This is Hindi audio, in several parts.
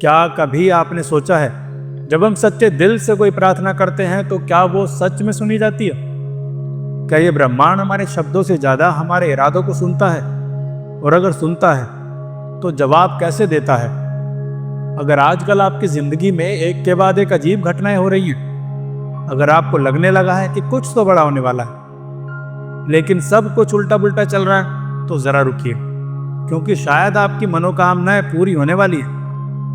क्या कभी आपने सोचा है, जब हम सच्चे दिल से कोई प्रार्थना करते हैं तो क्या वो सच में सुनी जाती है? क्या ये ब्रह्मांड हमारे शब्दों से ज्यादा हमारे इरादों को सुनता है? और अगर सुनता है तो जवाब कैसे देता है? अगर आजकल आपकी जिंदगी में एक के बाद एक अजीब घटनाएं हो रही हैं, अगर आपको लगने लगा है कि कुछ तो बड़ा होने वाला है, लेकिन सब कुछ उल्टा पुल्टा चल रहा है, तो जरा रुकिए, क्योंकि शायद आपकी मनोकामनाएं पूरी होने वाली है।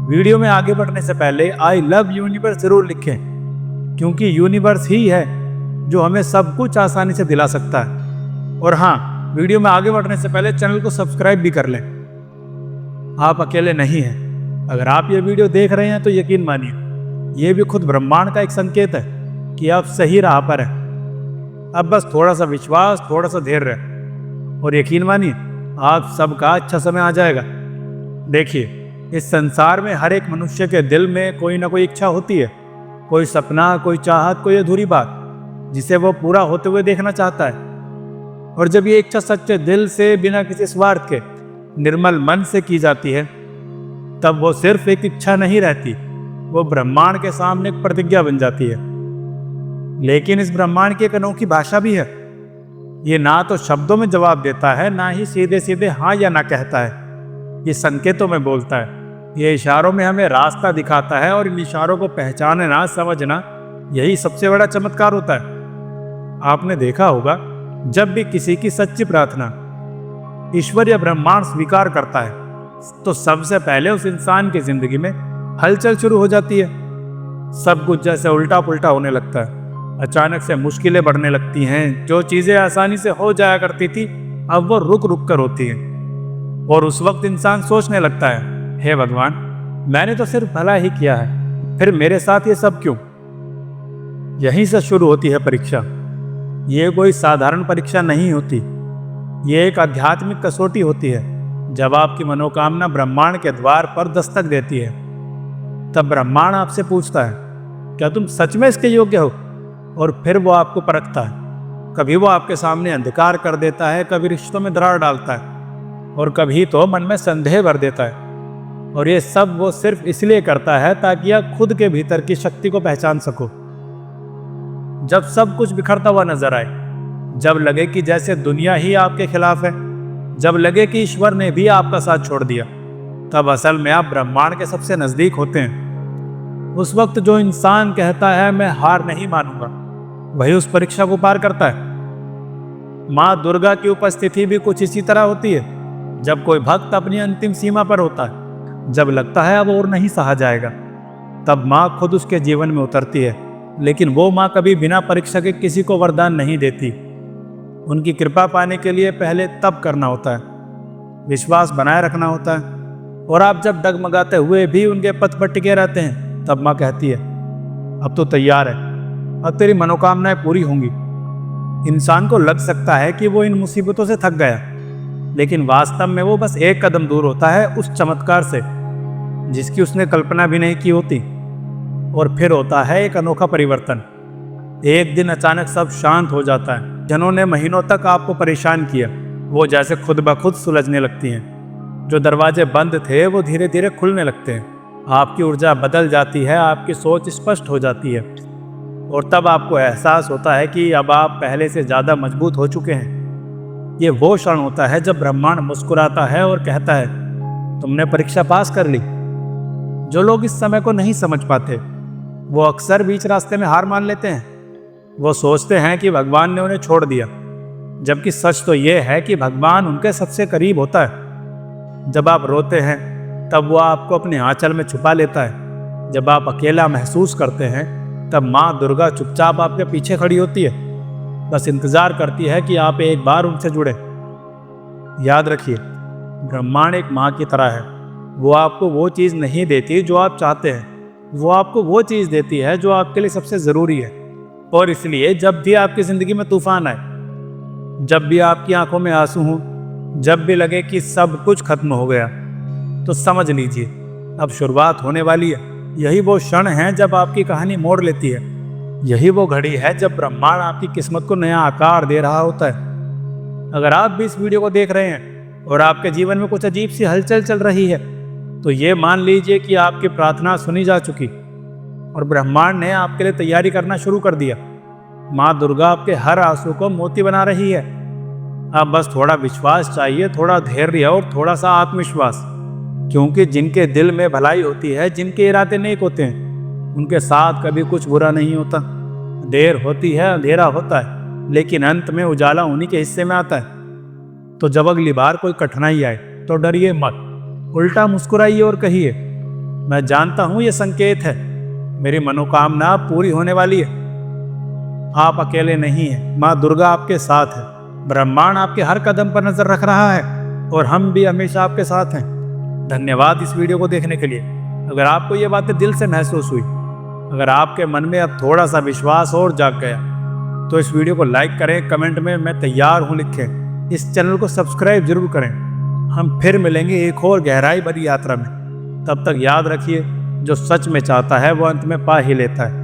वीडियो में आगे बढ़ने से पहले आई लव यूनिवर्स जरूर लिखें, क्योंकि यूनिवर्स ही है जो हमें सब कुछ आसानी से दिला सकता है। और हाँ, वीडियो में आगे बढ़ने से पहले चैनल को सब्सक्राइब भी कर लें। आप अकेले नहीं हैं। अगर आप ये वीडियो देख रहे हैं तो यकीन मानिए, ये भी खुद ब्रह्मांड का एक संकेत है कि आप सही राह पर हैं। अब बस थोड़ा सा विश्वास, थोड़ा सा धैर्य, और यकीन मानिए आप सबका अच्छा समय आ जाएगा। देखिए, इस संसार में हर एक मनुष्य के दिल में कोई ना कोई इच्छा होती है, कोई सपना, कोई चाहत, कोई अधूरी बात जिसे वो पूरा होते हुए देखना चाहता है। और जब ये इच्छा सच्चे दिल से, बिना किसी स्वार्थ के, निर्मल मन से की जाती है, तब वो सिर्फ एक इच्छा नहीं रहती, वो ब्रह्मांड के सामने एक प्रतिज्ञा बन जाती है। लेकिन इस ब्रह्मांड की एक अनोखी भाषा भी है। ये ना तो शब्दों में जवाब देता है, ना ही सीधे सीधे हाँ या ना कहता है। ये संकेतों में बोलता है, ये इशारों में हमें रास्ता दिखाता है, और इन इशारों को पहचानना, समझना, यही सबसे बड़ा चमत्कार होता है। आपने देखा होगा, जब भी किसी की सच्ची प्रार्थना ईश्वर या ब्रह्मांड स्वीकार करता है, तो सबसे पहले उस इंसान की जिंदगी में हलचल शुरू हो जाती है। सब कुछ जैसे उल्टा पुल्टा होने लगता है। अचानक से मुश्किलें बढ़ने लगती हैं। जो चीजें आसानी से हो जाया करती थी, अब वो रुक रुक कर होती हैं। और उस वक्त इंसान सोचने लगता है, हे भगवान, मैंने तो सिर्फ भला ही किया है, फिर मेरे साथ ये सब क्यों? यहीं से शुरू होती है परीक्षा। ये कोई साधारण परीक्षा नहीं होती, ये एक आध्यात्मिक कसौटी होती है। जब आपकी मनोकामना ब्रह्मांड के द्वार पर दस्तक देती है, तब ब्रह्मांड आपसे पूछता है, क्या तुम सच में इसके योग्य हो? और फिर वो आपको परखता है। कभी वो आपके सामने अंधकार कर देता है, कभी रिश्तों में दरार डालता है, और कभी तो मन में संदेह भर देता है। और ये सब वो सिर्फ इसलिए करता है ताकि आप खुद के भीतर की शक्ति को पहचान सको। जब सब कुछ बिखरता हुआ नजर आए, जब लगे कि जैसे दुनिया ही आपके खिलाफ है, जब लगे कि ईश्वर ने भी आपका साथ छोड़ दिया, तब असल में आप ब्रह्मांड के सबसे नजदीक होते हैं। उस वक्त जो इंसान कहता है मैं हार नहीं मानूंगा, वही उस परीक्षा को पार करता है। माँ दुर्गा की उपस्थिति भी कुछ इसी तरह होती है। जब कोई भक्त अपनी अंतिम सीमा पर होता है, जब लगता है अब और नहीं सहा जाएगा, तब माँ खुद उसके जीवन में उतरती है। लेकिन वो माँ कभी बिना परीक्षा के किसी को वरदान नहीं देती। उनकी कृपा पाने के लिए पहले तप करना होता है, विश्वास बनाए रखना होता है। और आप जब डगमगाते हुए भी उनके पथ पर टिके रहते हैं, तब माँ कहती है, अब तो तैयार है, अब तेरी मनोकामनाएं पूरी होंगी। इंसान को लग सकता है कि वो इन मुसीबतों से थक गया, लेकिन वास्तव में वो बस एक कदम दूर होता है उस चमत्कार से जिसकी उसने कल्पना भी नहीं की होती। और फिर होता है एक अनोखा परिवर्तन। एक दिन अचानक सब शांत हो जाता है। जिन्होंने महीनों तक आपको परेशान किया, वो जैसे खुद ब खुद सुलझने लगती हैं। जो दरवाजे बंद थे, वो धीरे धीरे खुलने लगते हैं। आपकी ऊर्जा बदल जाती है, आपकी सोच स्पष्ट हो जाती है, और तब आपको एहसास होता है कि अब आप पहले से ज़्यादा मजबूत हो चुके हैं। ये वो क्षण होता है जब ब्रह्मांड मुस्कुराता है और कहता है, तुमने परीक्षा पास कर ली। जो लोग इस समय को नहीं समझ पाते, वो अक्सर बीच रास्ते में हार मान लेते हैं। वो सोचते हैं कि भगवान ने उन्हें छोड़ दिया, जबकि सच तो ये है कि भगवान उनके सबसे करीब होता है। जब आप रोते हैं, तब वो आपको अपने आंचल में छुपा लेता है। जब आप अकेला महसूस करते हैं, तब माँ दुर्गा चुपचाप आपके पीछे खड़ी होती है, बस इंतजार करती है कि आप एक बार उनसे जुड़े। याद रखिए, ब्रह्मांड एक माँ की तरह है। वो आपको वो चीज़ नहीं देती जो आप चाहते हैं, वो आपको वो चीज़ देती है जो आपके लिए सबसे ज़रूरी है। और इसलिए जब भी आपकी ज़िंदगी में तूफान आए, जब भी आपकी आंखों में आंसू हों, जब भी लगे कि सब कुछ खत्म हो गया, तो समझ लीजिए अब शुरुआत होने वाली है। यही वो क्षण है जब आपकी कहानी मोड़ लेती है। यही वो घड़ी है जब ब्रह्मांड आपकी किस्मत को नया आकार दे रहा होता है। अगर आप भी इस वीडियो को देख रहे हैं और आपके जीवन में कुछ अजीब सी हलचल चल रही है, तो ये मान लीजिए कि आपकी प्रार्थना सुनी जा चुकी और ब्रह्मांड ने आपके लिए तैयारी करना शुरू कर दिया। माँ दुर्गा आपके हर आंसू को मोती बना रही है। अब बस थोड़ा विश्वास चाहिए, थोड़ा धैर्य और थोड़ा सा आत्मविश्वास, क्योंकि जिनके दिल में भलाई होती है, जिनके इरादे नेक होते हैं, उनके साथ कभी कुछ बुरा नहीं होता। देर होती है, अंधेरा होता है, लेकिन अंत में उजाला उन्हीं के हिस्से में आता है। तो जब अगली बार कोई कठिनाई आए तो डरिए मत, उल्टा मुस्कुराइए और कहिए, मैं जानता हूं ये संकेत है, मेरी मनोकामना पूरी होने वाली है। आप अकेले नहीं हैं, माँ दुर्गा आपके साथ है। ब्रह्मांड आपके हर कदम पर नजर रख रहा है और हम भी हमेशा आपके साथ हैं। धन्यवाद इस वीडियो को देखने के लिए। अगर आपको ये बातें दिल से महसूस हुई, अगर आपके मन में अब थोड़ा सा विश्वास और जाग गया, तो इस वीडियो को लाइक करें, कमेंट में मैं तैयार हूँ लिखें। इस चैनल को सब्सक्राइब जरूर करें। हम फिर मिलेंगे एक और गहराई भरी यात्रा में। तब तक याद रखिए, जो सच में चाहता है वो अंत में पा ही लेता है।